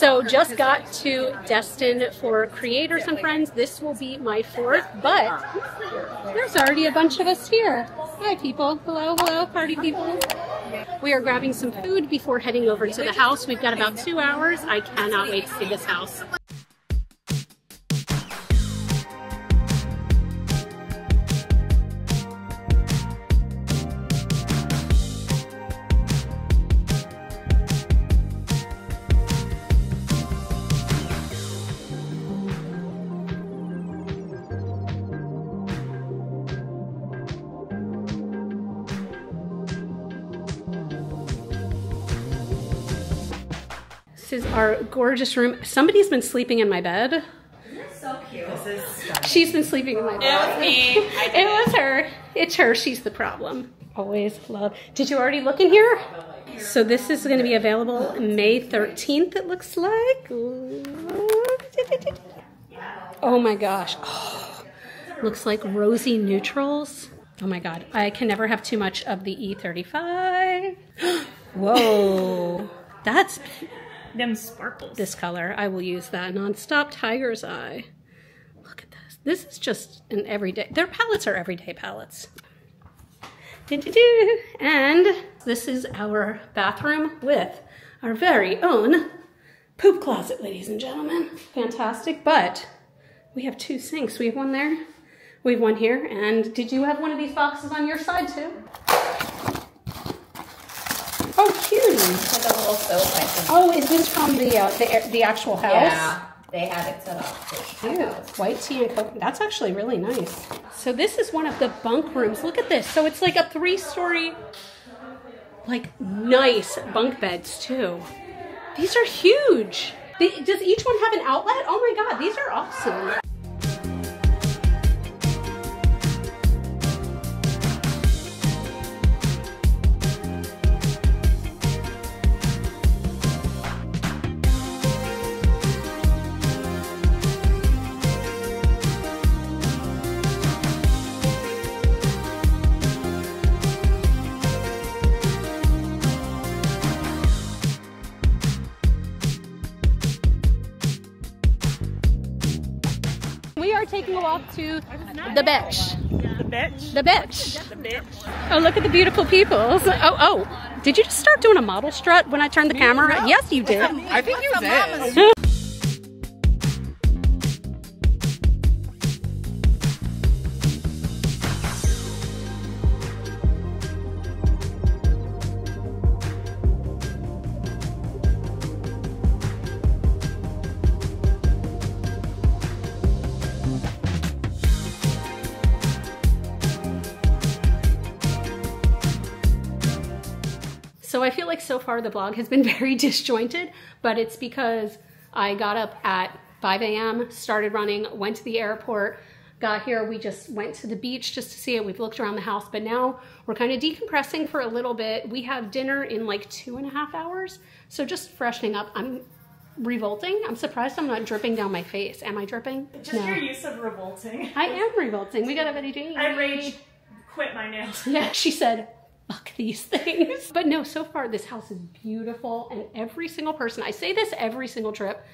So just got to Destin for Creators and Friends. This will be my fourth, but there's already a bunch of us here. Hi people, hello, hello, party people. We are grabbing some food before heading over to the house. We've got about 2 hours. I cannot wait to see this house. This is our gorgeous room. Somebody's been sleeping in my bed. You're so cute. She's been sleeping in my bed. It was me. It was her. It's her. She's the problem. Always love. Did you already look in here? So this is going to be available May 13th, it looks like. Oh my gosh. Oh, looks like rosy neutrals. Oh my God. I can never have too much of the E35. Whoa. That's... Them sparkles. This color, I will use that. Nonstop Tiger's Eye. Look at this. This is just an everyday, their palettes are everyday palettes. And this is our bathroom with our very own poop closet, ladies and gentlemen. Fantastic, but we have 2 sinks. We have one there, we have one here, and did you have one of these boxes on your side too? Oh, cute. Like a little soap, I think. Oh, is this from the actual house? Yeah, they had it set up. Cute. White tea and coconut. That's actually really nice. So this is one of the bunk rooms. Look at this. So it's like a 3-story, like nice bunk beds too. These are huge. Does each one have an outlet? Oh my God, these are awesome. We are taking a walk to the beach. The beach? The beach. The beach. Oh, look at the beautiful people. Oh, did you just start doing a model strut when I turned the camera? No. Yes, you did. I think you did. So I feel like so far the vlog has been very disjointed, but it's because I got up at 5 a.m., started running, went to the airport, got here, we just went to the beach just to see it. We've looked around the house, but now we're kind of decompressing for a little bit. We have dinner in like 2.5 hours. So just freshening up. I'm revolting. I'm surprised I'm not dripping down my face. Am I dripping? Just your use of revolting. I am revolting. We got a video. I rage quit my nails. Yeah, she said, fuck these things. But no, so far this house is beautiful, and every single person, I say this every single trip,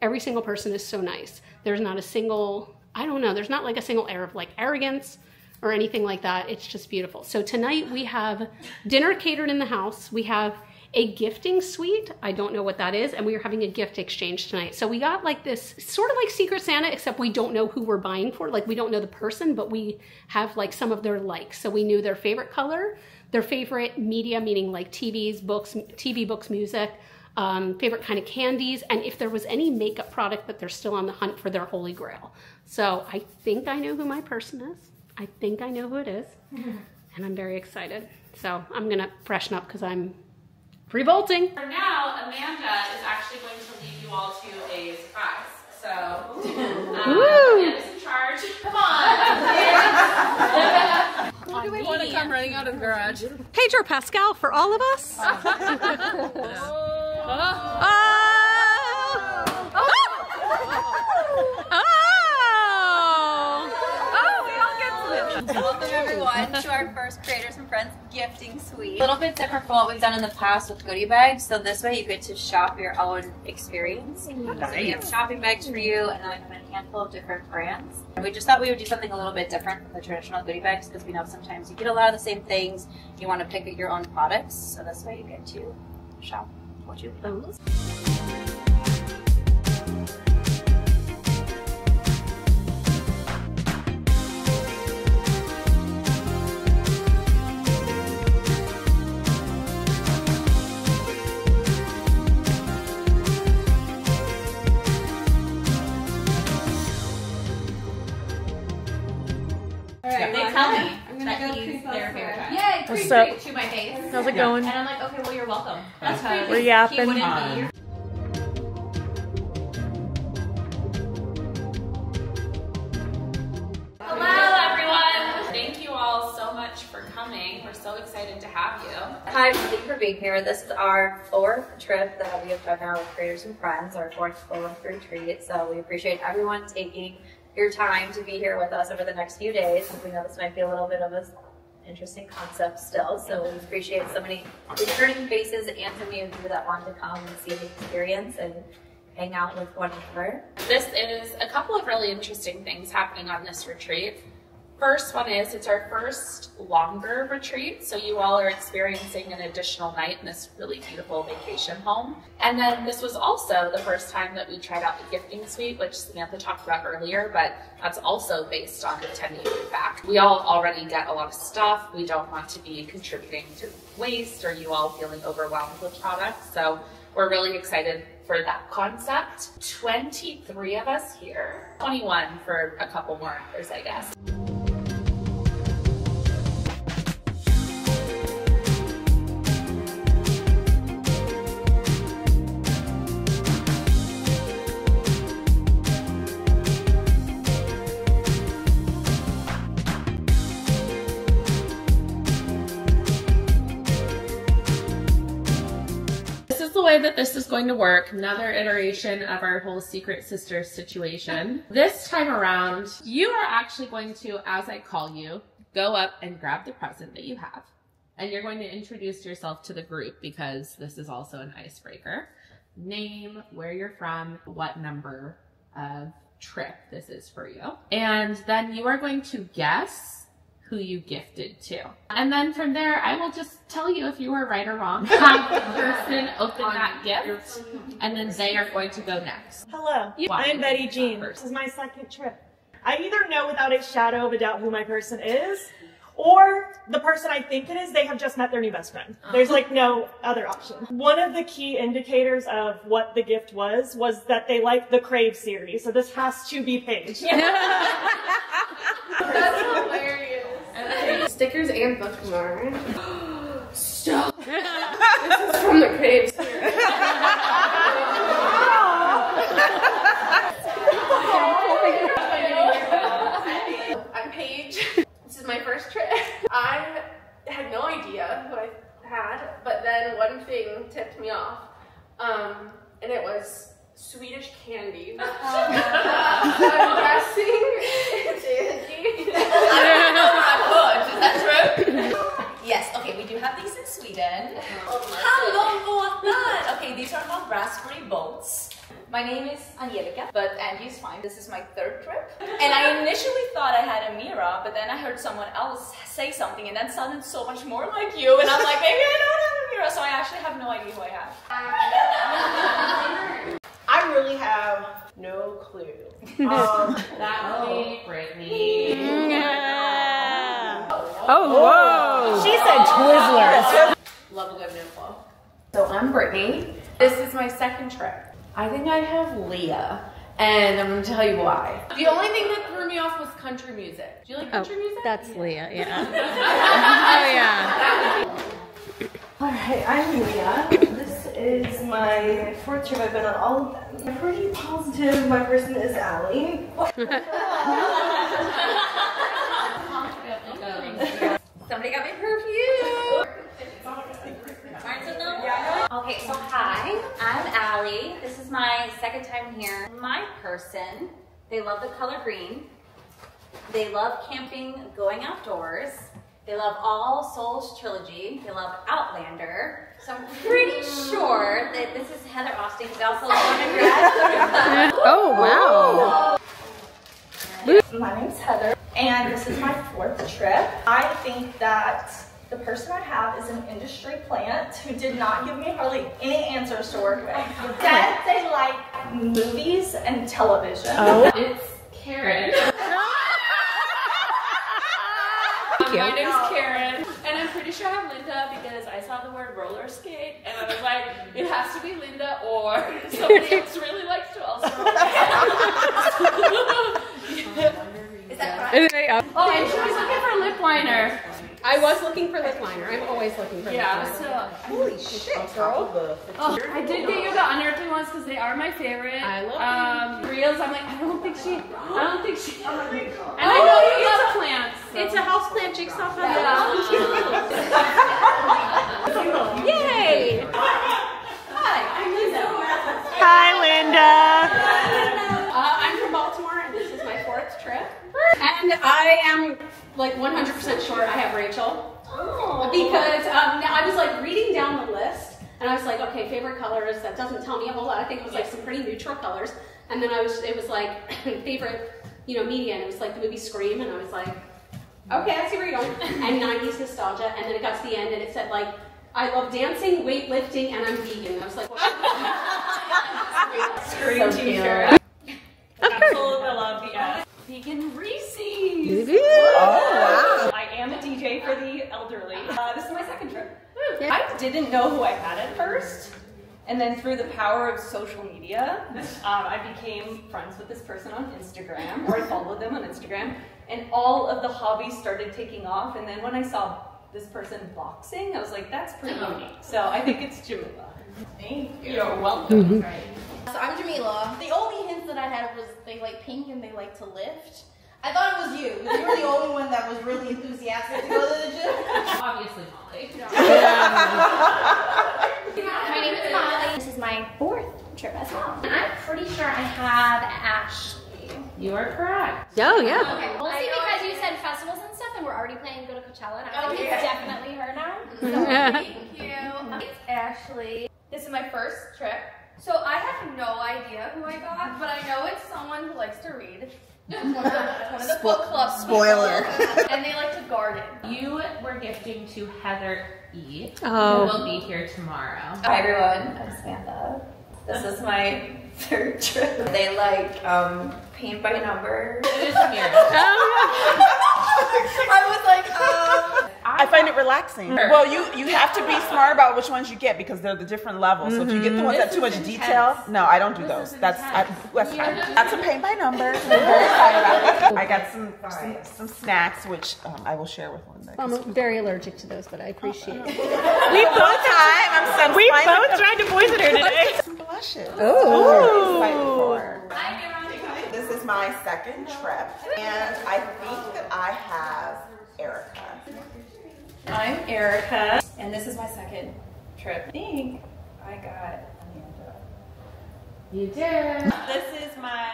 every single person is so nice. There's not a single, I don't know, there's not like a single air of like arrogance or anything like that. It's just beautiful. So tonight we have dinner catered in the house. We have a gifting suite. I don't know what that is. And we are having a gift exchange tonight. So we got like this sort of like Secret Santa, except we don't know who we're buying for. Like we don't know the person, but we have like some of their likes. So we knew their favorite color, their favorite media, meaning like TVs, books, TV, books, music, favorite kind of candies, and if there was any makeup product that they're still on the hunt for their holy grail. So I think I know who my person is. I think I know who it is. And I'm very excited. So I'm gonna freshen up because I'm revolting. For now, Amanda is actually going to lead you all to a surprise. So, Amanda's in charge. Come on. Who do we want to come running out of the garage? Pedro Pascal for all of us. Welcome everyone to our first Creators and Friends gifting suite. A little bit different from what we've done in the past with goodie bags. So this way you get to shop your own experience. So we have shopping bags for you, and then we have a handful of different brands. And we just thought we would do something a little bit different from the traditional goodie bags because we know sometimes you get a lot of the same things. You want to pick your own products. So this way you get to shop what you want. They tell me that he's their favorite child. Yay, What's up? To my face. How's it going? And I'm like, okay, well, you're welcome. That's We're because yapping. he wouldn't be here. Hello, everyone. Thank you all so much for coming. We're so excited to have you. Hi, thank you for being here. This is our 4th trip that we have done now with Creators and Friends, our 4th full retreat. So we appreciate everyone taking your time to be here with us over the next few days. We know this might be a little bit of an interesting concept still, so we appreciate so many returning faces and so many of you that wanted to come and see the experience and hang out with one another. This is a couple of really interesting things happening on this retreat. First one is it's our first longer retreat, so you all are experiencing an additional night in this really beautiful vacation home. And then this was also the first time that we tried out the gifting suite, which Samantha talked about earlier, but that's also based on the 10-day back. We all already get a lot of stuff. We don't want to be contributing to waste or you all feeling overwhelmed with products. So we're really excited for that concept. 23 of us here, 21 for a couple more hours, I guess. The way that this is going to work, another iteration of our whole Secret Sisters situation. This time around, you are actually going to, as I call you, go up and grab the present that you have. And you're going to introduce yourself to the group because this is also an icebreaker. Name, where you're from, what number of trip this is for you. And then you are going to guess who you gifted to. And then from there, I will just tell you if you were right or wrong. Have the person open that gift, and then they are going to go next. Hello, I'm Betty Jean. This is my 2nd trip. I either know without a shadow of a doubt who my person is, or the person I think it is, they have just met their new best friend. There's like no other option. One of the key indicators of what the gift was that they liked the Crave series. So this has to be Paige. That's hilarious. Stickers and bookmark. Stop! This is from the Crave series. I'm Paige. This is my first trip. I had no idea what I had, but then one thing tipped me off, and it was Swedish candy. So I'm guessing it's Angie. I don't know what I put. Is that true? Yes, okay, we do have these in Sweden. How long was that? Okay, these are called raspberry boats. My name is Angelica, but Angie's fine. This is my 3rd trip. And I initially thought I had Amira, but then I heard someone else say something and that sounded so much more like you. And I'm like, maybe I don't have Amira, so I actually have no idea who I have. I really have no clue. That would be Brittany. Oh, whoa! She said Twizzlers. Love a good nipple. So I'm Brittany. This is my 2nd trip. I think I have Leah, and I'm gonna tell you why. The only thing that threw me off was country music. Do you like country music? That's Leah, yeah. Oh yeah. Alright, I'm Leah. This is my 4th trip. I've been on all of them. I'm pretty positive my person is Allie. Somebody got me perfume. Okay, so hi, I'm Allie. This is my 2nd time here. My person, they love the color green. They love camping, going outdoors. They love All Souls trilogy. They love Outlander. So I'm pretty sure that this is Heather Austin, who's also a grad. Oh, wow. My name's Heather, and this is my 4th trip. I think that the person I have is an industry plant who did not give me hardly any answers to work with. Said they like movies and television. Oh. It's Karen. My name's Karen, and I'm pretty sure I'm Linda because I saw the word roller skate, and I was like, it has to be Linda or somebody else really likes to also roller skate. Is that correct? Oh, and she was looking for lip liner. I was looking for lip liner. I'm always looking for lip liner. So Holy shit, girl. oh, I did get you the unearthly ones because they are my favorite. I love Reels, I'm like, I don't think she. And I Oh, know you love plants. So. It's a house plant jigsaw puzzle. Yeah. Yay! Hi, I'm Linda. Hi, Linda. I'm from Baltimore, and this is my 4th trip. And I am like 100% sure I have Rachel. Oh. Because now I was like reading down the list, and I was like, okay, favorite colors. That doesn't tell me a whole lot. I think it was like some pretty neutral colors. And then it was like favorite, media, and it was like the movie Scream, and I was like, okay, I see where you're going. And 90s nostalgia, and then it got to the end, and it said like, I love dancing, weightlifting, and I'm vegan. I was like, well, Scream t-shirt. Absolutely love the S. Vegan Reese's. oh wow! I am a DJ for the elderly. This is my 2nd trip. Yeah. I didn't know who I had at first, and then through the power of social media, I became friends with this person on Instagram, or I followed them on Instagram, and all of the hobbies started taking off. And then when I saw this person boxing, I was like, that's pretty unique. So I think it's Jamila. Thank you. You're welcome. So I'm Jamila. The only hint that I had was they like pink and they like to lift. I thought it was you. You were the only one that was really enthusiastic to go to the gym. Obviously, Molly. My name is Molly. This is my 4th trip as well. And I'm pretty sure I have Ashley. You are correct. Oh yeah. Okay. Well, see, because you said festivals and stuff, and we're already planning to go to Coachella, and I think it's definitely her now. So thank you. It's Ashley. This is my 1st trip. So I have no idea who I got, but I know it's someone who likes to read. One of the book club Spoiler. people. And they like to garden. You were gifting to Heather E. Oh. Who will be here tomorrow. Hi everyone, I'm Samantha. This is my 3rd trip. They like paint by number. It is a mirror. I was like, I find it relaxing. Well, you have to be smart about which ones you get because they're the different levels. So if you get the ones that have too much detail, no, I don't do those. That's fine. That's a paint by number. I'm very excited about it. I got some snacks which I will share with Linda. I'm very allergic to those, but I appreciate it. We both tried to poison her today. Some blushes. This is my 2nd trip, and I think that I have Erica. I'm Erica, and this is my 2nd trip. I think I got Amanda. You did. This is my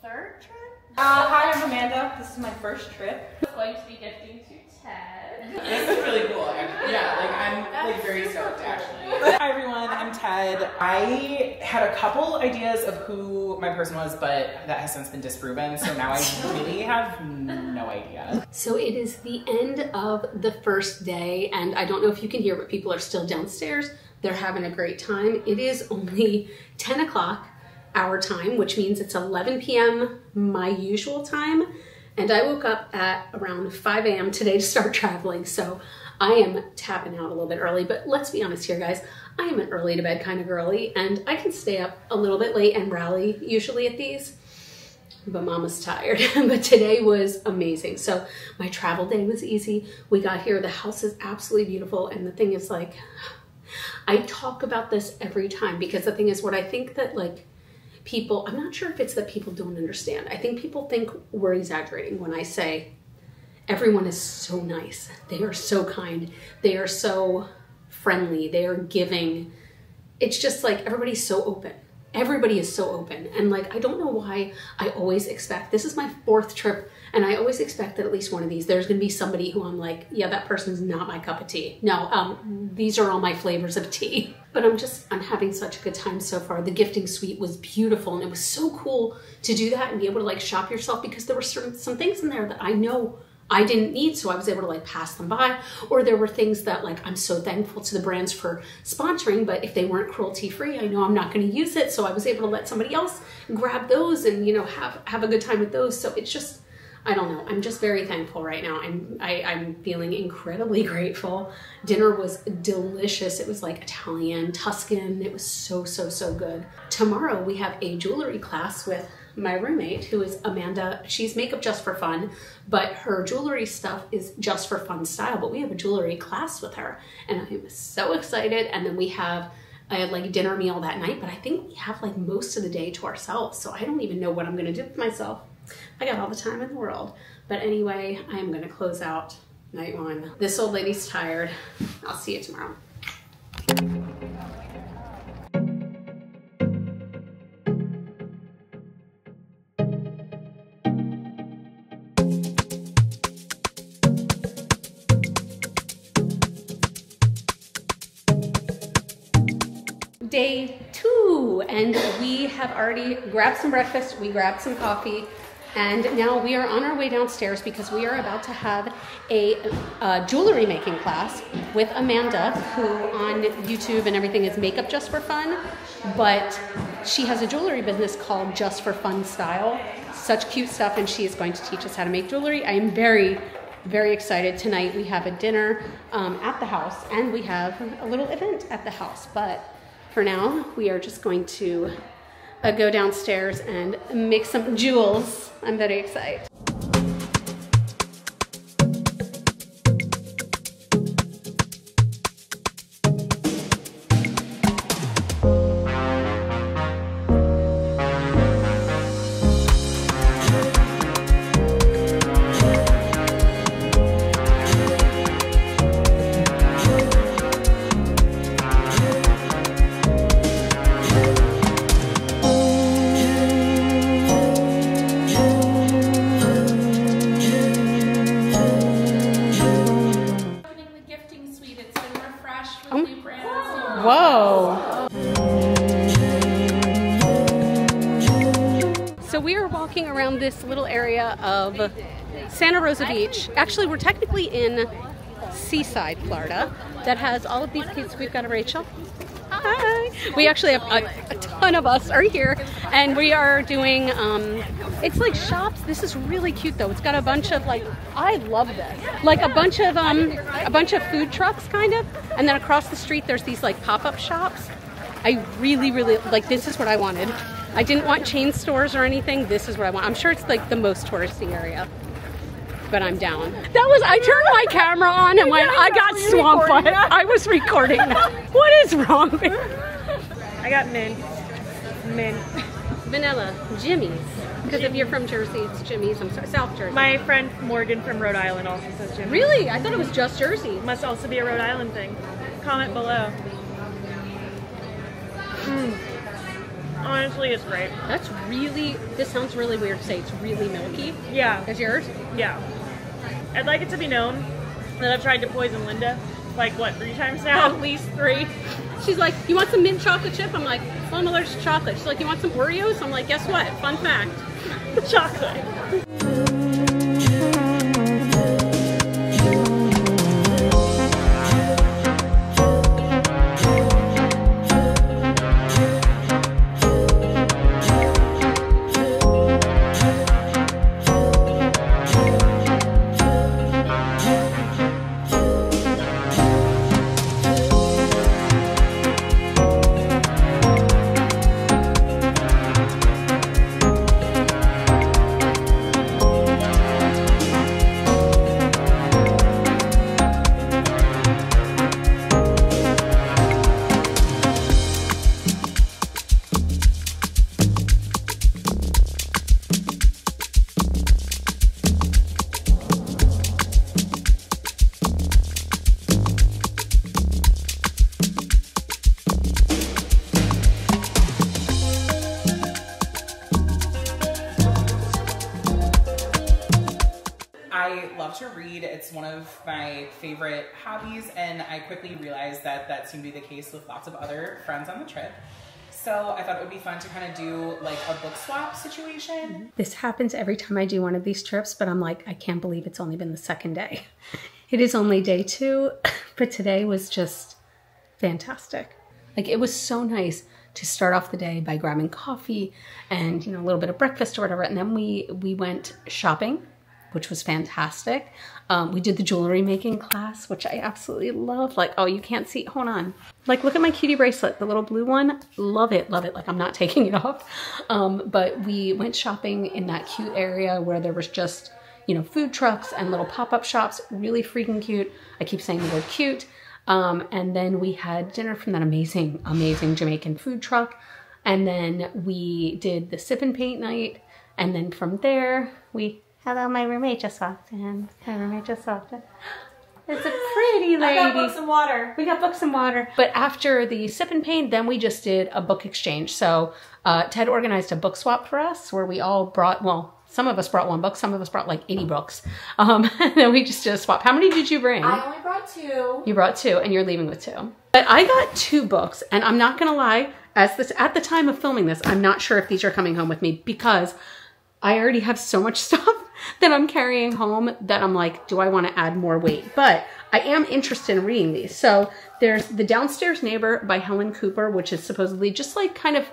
3rd trip. Hi, I'm Amanda. This is my 1st trip. I'm going to be gifting to Ted. This is really cool. I'm like very stoked actually. Hi everyone, I'm Ted. I had a couple ideas of who my person was, but that has since been disproven. So now I really have no idea. So it is the end of the 1st day, and I don't know if you can hear, but people are still downstairs. They're having a great time. It is only 10 o'clock our time, which means it's 11 p.m. my usual time. And I woke up at around 5 a.m. today to start traveling. So I am tapping out a little bit early, but let's be honest here, guys. I am an early to bed kind of girly, and I can stay up a little bit late and rally usually at these, but Mama's tired. But today was amazing. So my travel day was easy. We got here, the house is absolutely beautiful. And the thing is, like, I talk about this every time because the thing is, what I think that like people, I'm not sure if it's that people don't understand. I think people think we're exaggerating when I say everyone is so nice. They are so kind. They are so friendly. They are giving. It's just like everybody's so open. everybody is so open. And like, I don't know why I always expect, this is my 4th trip, and I always expect that at least one of these, there's gonna be somebody who I'm like, yeah, that person's not my cup of tea. No, these are all my flavors of tea. But I'm having such a good time so far. The gifting suite was beautiful, and it was so cool to do that and be able to like shop yourself, because there were some things in there that I know I didn't need, so I was able to like pass them by. Or there were things that like, I'm so thankful to the brands for sponsoring, but if they weren't cruelty free, I know I'm not gonna use it. So I was able to let somebody else grab those and, you know, have a good time with those. So it's just, I don't know, I'm just very thankful right now. I'm feeling incredibly grateful. Dinner was delicious. It was like Italian, Tuscan. It was so, so, so good. Tomorrow we have a jewelry class with my roommate, who is Amanda. She's makeup just for fun, but her jewelry stuff is just for fun style. But we have a jewelry class with her, and I'm so excited. And then we have a like dinner meal that night, but I think we have like most of the day to ourselves. So I don't even know what I'm gonna do with myself. I got all the time in the world. But anyway, I am gonna close out night 1. This old lady's tired. I'll see you tomorrow. Day 2, and we have already grabbed some breakfast, we grabbed some coffee, and now we are on our way downstairs because we are about to have a jewelry making class with Amanda, who on YouTube and everything is Makeup Just for Fun, but she has a jewelry business called Just for Fun Style. Such cute stuff, and she is going to teach us how to make jewelry. I am very, very excited. Tonight we have a dinner at the house, and we have a little event at the house, but for now, we are just going to go downstairs and make some jewels. I'm very excited. Whoa. So we are walking around this little area of Santa Rosa Beach. Actually, we're technically in Seaside, Florida, that has all of these kids. We've got a Rachel. Hi. We actually have a ton of us are here, and we are doing, it's like shops. This is really cute though. It's got a bunch of like, I love this. Like a bunch of food trucks kind of, and then across the street there's these like pop-up shops. I really, really, like this is what I wanted. I didn't want chain stores or anything. This is what I want. I'm sure it's like the most touristy area, but I'm down. I turned my camera on and went, I got swamp butt. I was recording that. What is wrong with you? I got mint. Vanilla, Jimmy's. Because if you're from Jersey, it's Jimmy's. I'm sorry, South Jersey. My friend Morgan from Rhode Island also says Jimmy's. Really? I thought it was just Jersey. Must also be a Rhode Island thing. Comment below. Honestly, it's great. That's really, this sounds really weird to say. It's really milky. Yeah. Is yours? Yeah. I'd like it to be known that I've tried to poison Linda, like what, 3 times now? At least 3. She's like, you want some mint chocolate chip? I'm like, well, I'm allergic to chocolate. She's like, you want some Oreos? I'm like, guess what? Fun fact. Chocolate. love to read. It's one of my favorite hobbies, and I quickly realized that that seemed to be the case with lots of other friends on the trip. So I thought it would be fun to kind of do like a book swap situation. This happens every time I do one of these trips, but I'm like, I can't believe it's only been the second day. It is only day 2, but today was just fantastic. Like, it was so nice to start off the day by grabbing coffee and, you know, a little bit of breakfast or whatever. And then we went shopping, which was fantastic. We did the jewelry making class, which I absolutely love. Like, oh, you can't see, hold on. Like, look at my cutie bracelet, the little blue one. Love it, love it. Like, I'm not taking it off. But we went shopping in that cute area where there was just, you know, food trucks and little pop-up shops, really freaking cute. I keep saying the word cute. And then we had dinner from that amazing, amazing Jamaican food truck. And then we did the sip and paint night. And then from there, hello, my roommate just walked in. My roommate just walked in. It's a pretty lady. I got books and water. We got books and water. But after the sip and paint, then we just did a book exchange. So Ted organized a book swap for us where we all brought, well, some of us brought 1 book, some of us brought like 80 books. And then we just did a swap. How many did you bring? I only brought 2. You brought 2 and you're leaving with 2. But I got 2 books, and I'm not gonna lie, at the time of filming this, I'm not sure if these are coming home with me because I already have so much stuff that I'm carrying home that I'm like, do I want to add more weight? But I am interested in reading these. So there's The Downstairs Neighbor by Helen Cooper, which is supposedly just like kind of,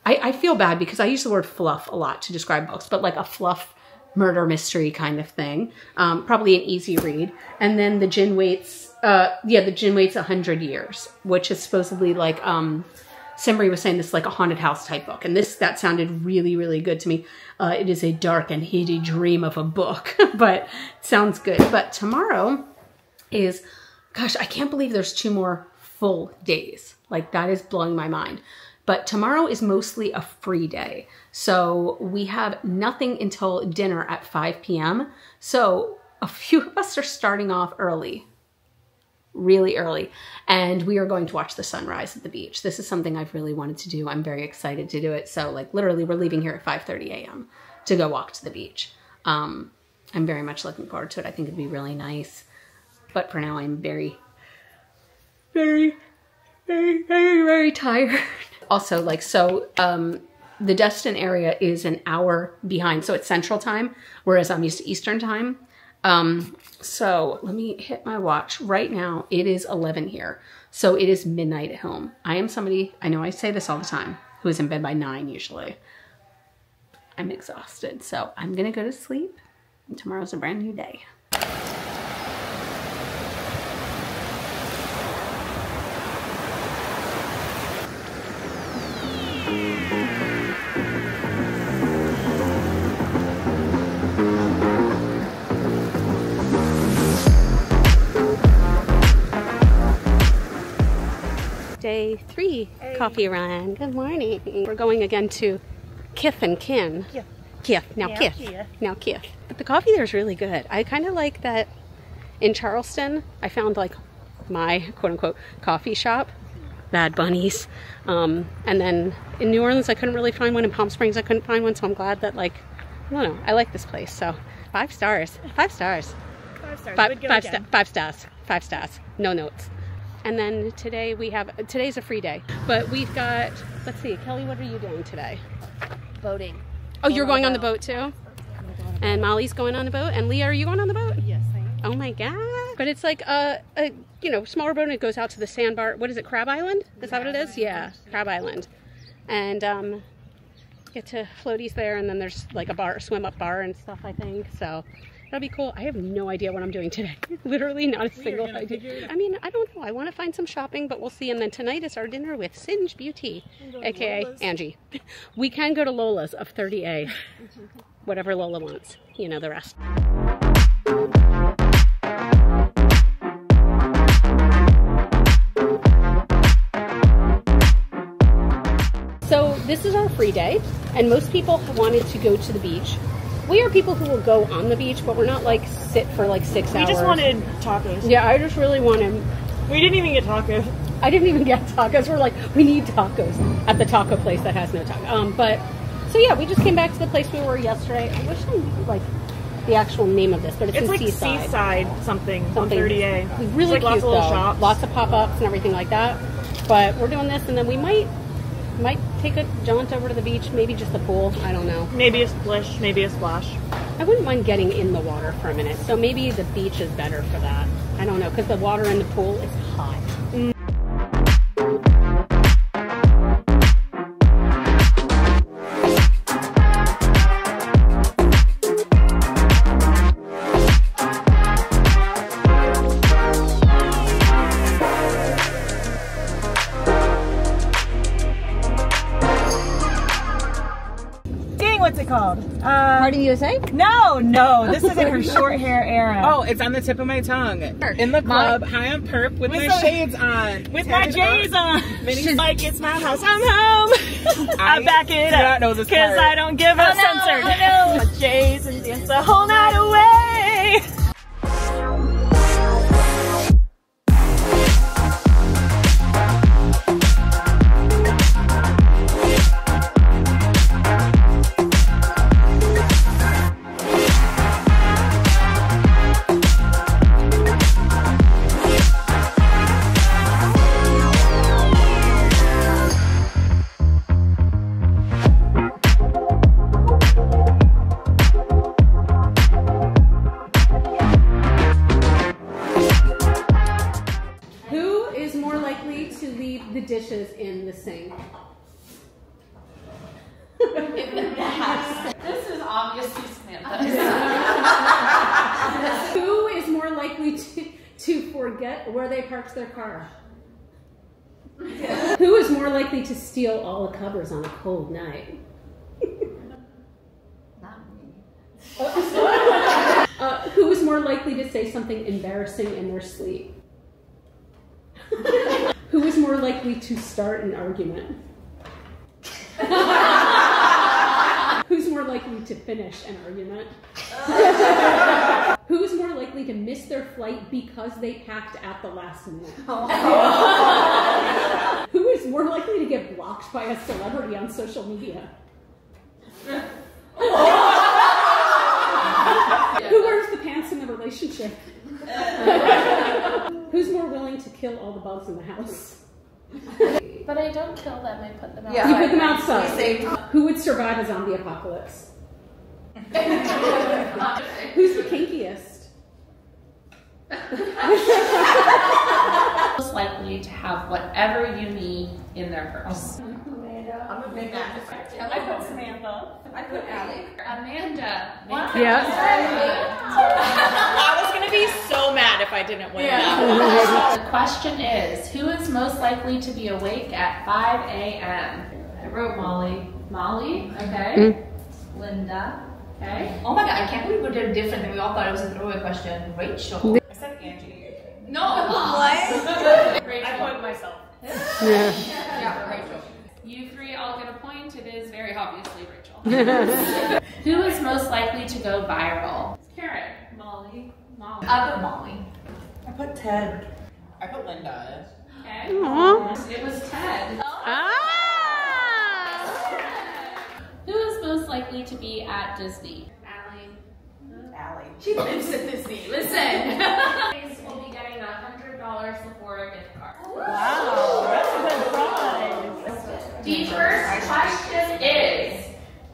I feel bad because I use the word fluff a lot to describe books, but like a fluff murder mystery kind of thing. Probably an easy read. And then The Gin Waits, The Gin Waits 100 Years, which is supposedly like, Simbri was saying this is like a haunted house type book. And that sounded really, really good to me. It is a dark and heady dream of a book, but it sounds good. But tomorrow is, gosh, I can't believe there's 2 more full days. Like, that is blowing my mind. But tomorrow is mostly a free day. So we have nothing until dinner at 5 p.m. So a few of us are starting off early. Really early, and we are going to watch the sunrise at the beach. This is something I've really wanted to do. I'm very excited to do it. So like literally we're leaving here at 5:30 a.m. to go walk to the beach. I'm very much looking forward to it. I think it'd be really nice. But for now I'm very, very, very, very, very tired. Also, like, so the Destin area is an hour behind. So it's Central Time, whereas I'm used to Eastern Time. So let me hit my watch. Right now it is 11 here. So it is midnight at home. I am somebody, I know I say this all the time, who is in bed by 9 usually. I'm exhausted. So I'm going to go to sleep, and tomorrow's a brand new day. Day 3 coffee run. Good morning. We're going again to Kith and Kin. Yeah. Kith. Now Kith. Now Kith. But the coffee there is really good. I kind of like that in Charleston. I found like my quote unquote coffee shop. Bad Bunnies. And then in New Orleans I couldn't really find one. In Palm Springs I couldn't find one. So I'm glad that, like, I don't know. I like this place. So 5 stars. 5 stars. 5 stars. 5 stars. 5 stars. No notes. And then today today's a free day, but we've got, let's see, Kelly, what are you doing today? Boating. Oh, you're going on the boat too? And Molly's going on the boat. And Leah, are you going on the boat? Yes, I am. Oh my God. But it's like a you know, smaller boat, and it goes out to the sandbar. What is it, Crab Island? Is that what it is? Yeah, Crab Island. And get to floaties there, and then there's like a bar, swim up bar and stuff, I think. So that'll be cool. I have no idea what I'm doing today. Literally not a single idea. I mean, I don't know. I want to find some shopping, but we'll see. And then tonight is our dinner with Singe Beauty, aka Lola's. Angie. We can go to Lola's of 30A. Whatever Lola wants. You know the rest. So this is our free day, and most people have wanted to go to the beach. We are people who will go on the beach, but we're not like sit for like 6 hours. We just wanted tacos. Yeah, I just really wanted. We didn't even get tacos. I didn't even get tacos. We're like, we need tacos at the taco place that has no taco. But so yeah, we just came back to the place we were yesterday. I wish I knew, like, the actual name of this, but it's in like Seaside. Seaside something on Something 30A. really It's like cute lots of little though. shops. Lots of pop-ups and everything like that. But we're doing this, and then we might take a jaunt over to the beach, maybe just the pool. I don't know. Maybe a splish, maybe a splash. I wouldn't mind getting in the water for a minute, so maybe the beach is better for that. I don't know, because the water in the pool is hot. What's it called? Party USA? No, this isn't her short hair era. Oh, it's on the tip of my tongue. In the club, high on perp, with my shades on. With my J's on. She's like, it's my house, I'm home. I back it up. Not know this part. Cause I don't give a censored. My J's and dance the whole night away. The dishes in the sink. This is obviously Samantha. Who is more likely to forget where they parked their car? Who is more likely to steal all the covers on a cold night? Not me. Who is more likely to say something embarrassing in their sleep? Who is more likely to start an argument? Who's more likely to finish an argument? Who's more likely to miss their flight because they packed at the last minute? Who is more likely to get blocked by a celebrity on social media? Who wears the pants in the relationship? Who's more willing to kill all the bugs in the house? But I don't kill them, I put them out. You put them outside. Who would survive a zombie apocalypse? Who's the kinkiest? Most likely to have whatever you need in their purse. I'm a big fan. I put Samantha. I put Allie. Amanda. Yeah. I was gonna be so mad if I didn't win. The question is, who is most likely to be awake at 5 a.m.? I wrote Molly. Molly, okay. Linda. Okay. Oh my god, I can't believe we did different and we all thought it was a throwaway question. Rachel. I said Angie. No. What? I put myself. Yeah, Rachel. You three all get a point. It is very obviously Rachel. Who is most likely to go viral? Karen. Molly. Molly. I put Molly. I put Ted. I put Linda. Okay. Aww. It was Ted. Ah! Who is most likely to be at Disney? Allie. She lives at Disney. Listen. We'll be getting $100 Sephora gift card. Wow, that's a good prize. The first question is,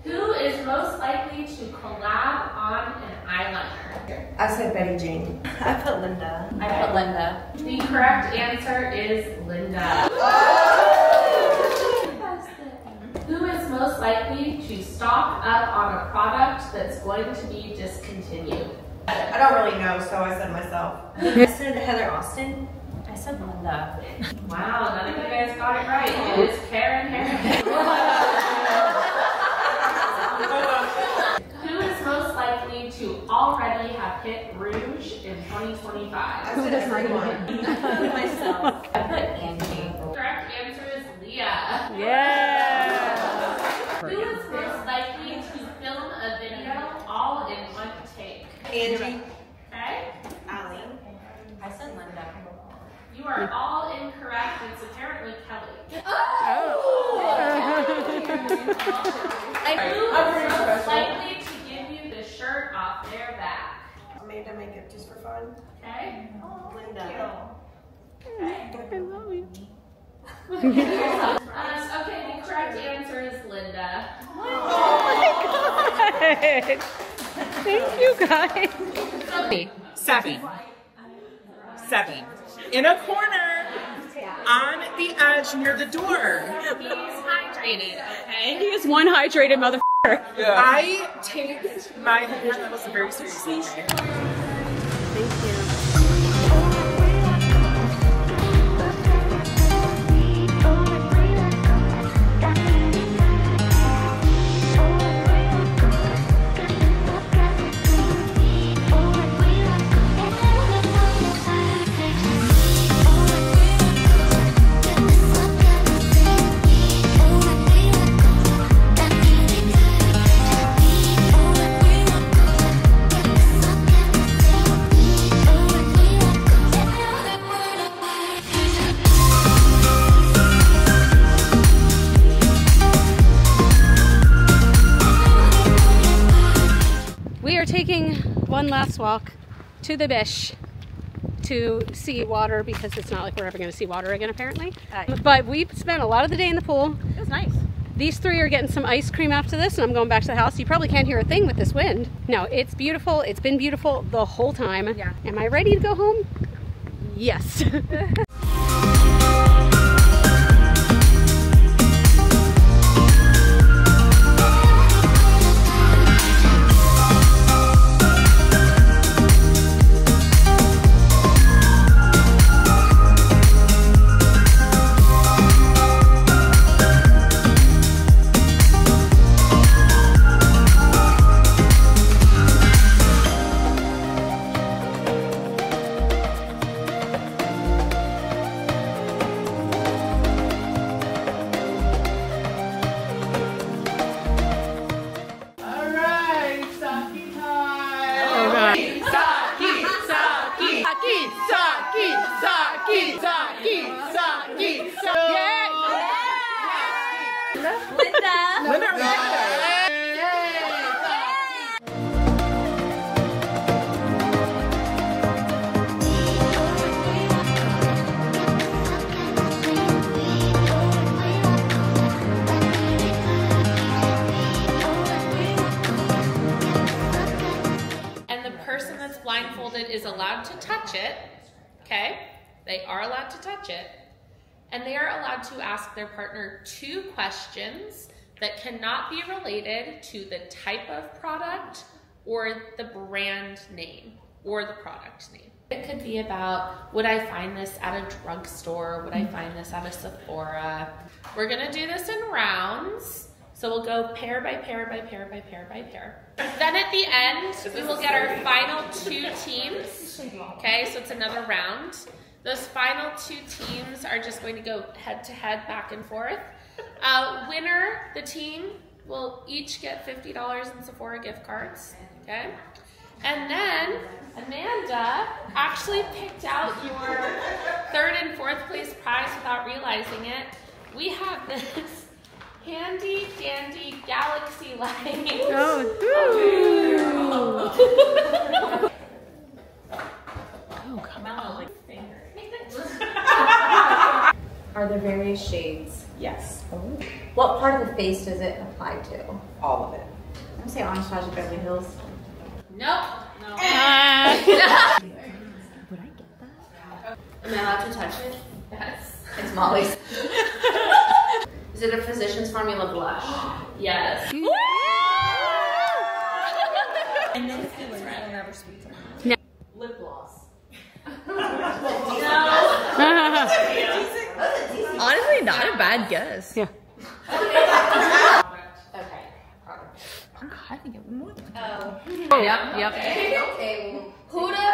who is most likely to collab on an eyeliner? I said Betty Jane. I put Linda. I put Linda. The correct answer is Linda. Who is most likely to stock up on a product that's going to be discontinued? I don't really know, so I said myself. I said Heather Austin. I said Linda. Wow, none of you guys got it right. It is Karen Harris. Who is most likely to already have hit Rouge in 2025? I said everyone. I put myself. I put Angie. Correct answer is Leah. Yeah. Who is most likely to film a video all in one take? Angie. Okay? Allie. I said Linda. You are all incorrect. It's apparently Kelly. Who is most likely to give you the shirt off their back? me to make it just for fun. Okay. Oh, Linda. I love you. Okay, the correct answer is Linda. Oh my god! Thank you guys. 7. 7. In a corner, on the edge near the door. He's hydrated, okay? He is one hydrated motherfucker. Yeah. I take my hydration levels very seriously. Thank you. Taking one last walk to the beach to see water because it's not like we're ever going to see water again apparently. But we spent a lot of the day in the pool. It was nice. These three are getting some ice cream after this and I'm going back to the house. You probably can't hear a thing with this wind. No, it's beautiful. It's been beautiful the whole time. Yeah. Am I ready to go home? Yes. Blindfolded is allowed to touch it, okay? They are allowed to touch it. And they are allowed to ask their partner 2 questions that cannot be related to the type of product or the brand name or the product name. It could be about, would I find this at a drugstore? Would I find this at a Sephora? We're gonna do this in rounds. So we'll go pair by pair by pair by pair by pair. Then at the end, we will get our final 2 teams. Okay, so it's another round. Those final 2 teams are just going to go head to head, back and forth. Winner, the team, will each get $50 in Sephora gift cards, okay? And then Amanda actually picked out your 3rd and 4th place prize without realizing it. We have this handy dandy galaxy light. Oh, come on. Are there various shades? Yes. Oh. What part of the face does it apply to? All of it. I'm gonna say Orange Tasha Beverly Hills. Nope. No. Would I get that? Am I allowed to touch it? Yes. It's Molly's. Is it a Physicians Formula blush? Yes. And then feelings will never speak to me. No. Lip gloss. Honestly, not a bad guess. Yeah. Okay. I think it was more than Oh. Yep. Okay. Huda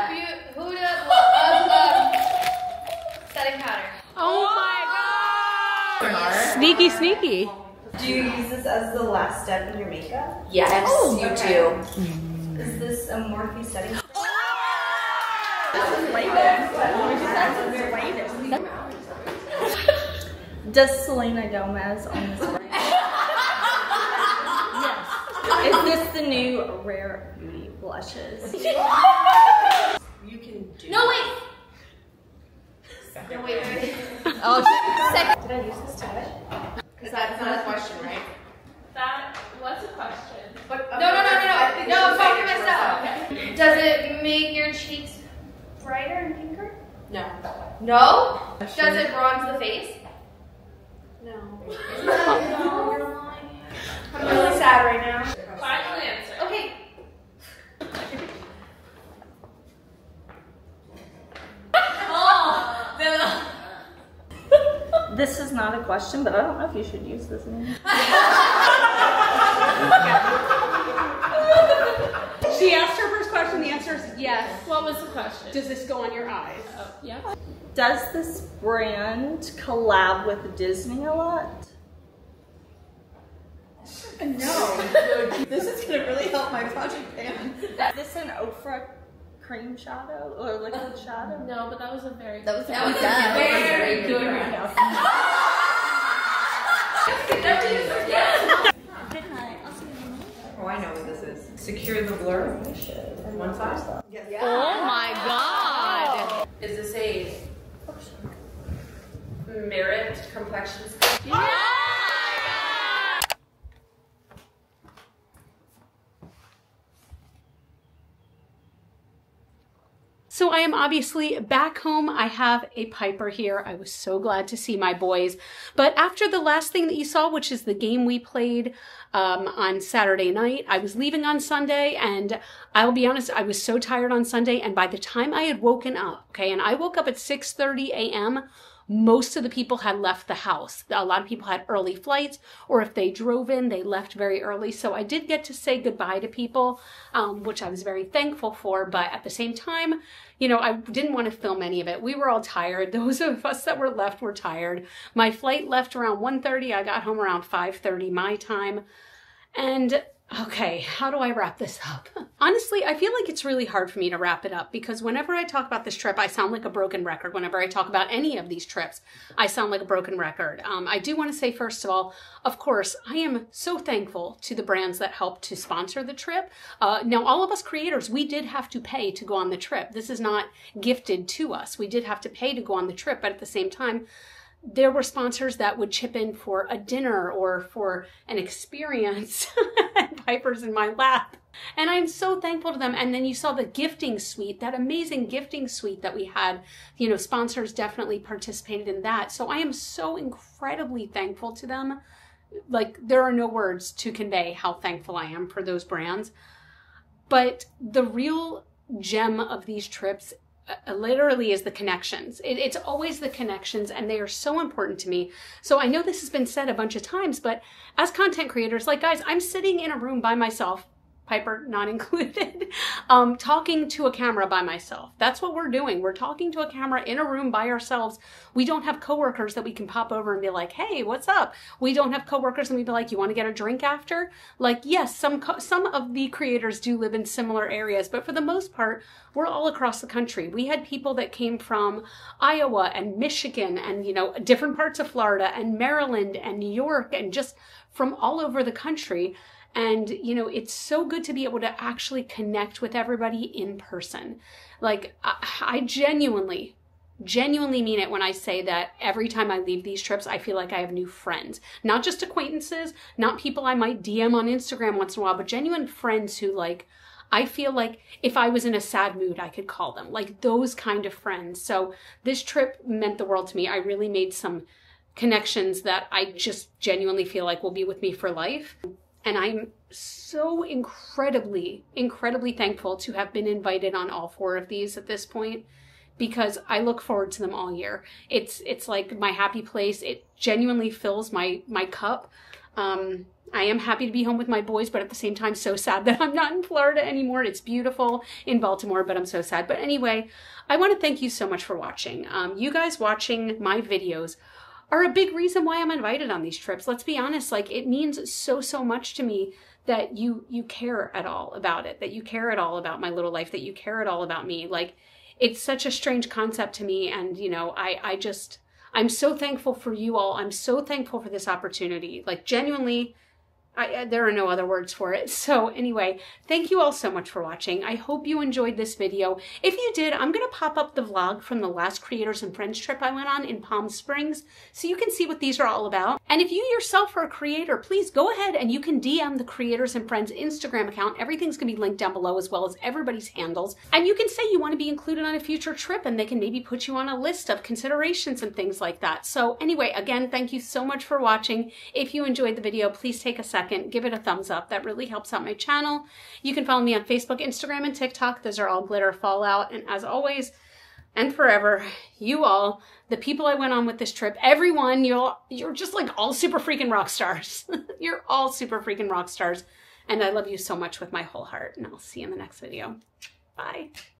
setting powder. Oh my god! Sneaky. Do you use this as the last step in your makeup? Yes, you do. Is this a Morphe setting? Does Selena Gomez on this brand? Yes. Is this the new Rare Beauty blushes? No, wait. No, wait. Oh, Second. Did I use this today? Because that's not a question, right? That was a question. But, No, I'm talking to myself. Okay. Does it make your cheeks brighter and pinker? No. No? Does it bronze the face? No. I'm really sad right now. Final answer. Okay. This is not a question, but I don't know if you should use this name. She asked her first question, the answer is yes. What was the question? Does this go on your eyes? Oh, yeah. Does this brand collab with Disney a lot? No. This is gonna really help my project pan. Is this an Ofra cream shadow or liquid shadow? No, but that was a very That was That was a very good round. Oh, I know what this is. Secure the blur. One side. Oh my God. Is this a merit complexion? So I am obviously back home. I have a Piper here. I was so glad to see my boys. But after the last thing that you saw, which is the game we played on Saturday night, I was leaving on Sunday, and I'll be honest, I was so tired on Sunday, and by the time I had woken up, okay, and I woke up at 6:30 a.m., most of the people had left the house. A lot of people had early flights, or if they drove in, they left very early. So I did get to say goodbye to people, which I was very thankful for. But at the same time, you know, I didn't want to film any of it. We were all tired. Those of us that were left were tired. My flight left around 1:30. I got home around 5:30 my time. And okay, how do I wrap this up? Honestly, I feel like it's really hard for me to wrap it up because whenever I talk about this trip, I sound like a broken record. Whenever I talk about any of these trips, I sound like a broken record. I do want to say, first of all, of course, I am so thankful to the brands that helped to sponsor the trip. Now, all of us creators, we did have to pay to go on the trip. This is not gifted to us. We did have to pay to go on the trip, but at the same time, there were sponsors that would chip in for a dinner or for an experience. Piper's in my lap. And I'm so thankful to them. And then you saw the gifting suite, that amazing gifting suite that we had. You know, sponsors definitely participated in that. So I am so incredibly thankful to them. Like, there are no words to convey how thankful I am for those brands. But the real gem of these trips literally is the connections. It's always the connections, and they are so important to me. So I know this has been said a bunch of times, but as content creators, like, guys, I'm sitting in a room by myself, Piper not included, talking to a camera by myself. That's what we're doing. We're talking to a camera in a room by ourselves. We don't have coworkers that we can pop over and be like, hey, what's up? We don't have coworkers and we'd be like, you want to get a drink after? Like, yes, some of the creators do live in similar areas, but for the most part, we're all across the country. We had people that came from Iowa and Michigan and, you know, different parts of Florida and Maryland and New York and just from all over the country. And, you know, it's so good to be able to actually connect with everybody in person. Like, I genuinely mean it when I say that every time I leave these trips, I feel like I have new friends. Not just acquaintances, not people I might DM on Instagram once in a while, but genuine friends who, like, I feel like if I was in a sad mood, I could call them. Like, those kind of friends. So this trip meant the world to me. I really made some connections that I just genuinely feel like will be with me for life. And I'm so incredibly, incredibly thankful to have been invited on all 4 of these at this point, because I look forward to them all year. It's like my happy place. It genuinely fills my cup. I am happy to be home with my boys, but at the same time, so sad that I'm not in Florida anymore. It's beautiful in Baltimore, but I'm so sad. But anyway, I want to thank you so much for watching. You guys watching my videos are a big reason why I'm invited on these trips. Let's be honest, like, it means so much to me that you care at all about it, that you care at all about my little life, that you care at all about me. Like, it's such a strange concept to me. And, you know, I'm so thankful for you all. I'm so thankful for this opportunity. Like, genuinely, there are no other words for it. So anyway, thank you all so much for watching. I hope you enjoyed this video. If you did, I'm going to pop up the vlog from the last Creators and Friends trip I went on in Palm Springs, so you can see what these are all about. And if you yourself are a creator, please go ahead and you can DM the Creators and Friends Instagram account. Everything's going to be linked down below, as well as everybody's handles. And you can say you want to be included on a future trip, and they can maybe put you on a list of considerations and things like that. So anyway, again, thank you so much for watching. If you enjoyed the video, please take a second, give it a thumbs up. That really helps out my channel. You can follow me on Facebook, Instagram, and TikTok. Those are all Glitter Fallout. And as always, and forever, you all, the people I went on with this trip, everyone, you're just like all super freaking rock stars. You're all super freaking rock stars. And I love you so much with my whole heart. And I'll see you in the next video. Bye.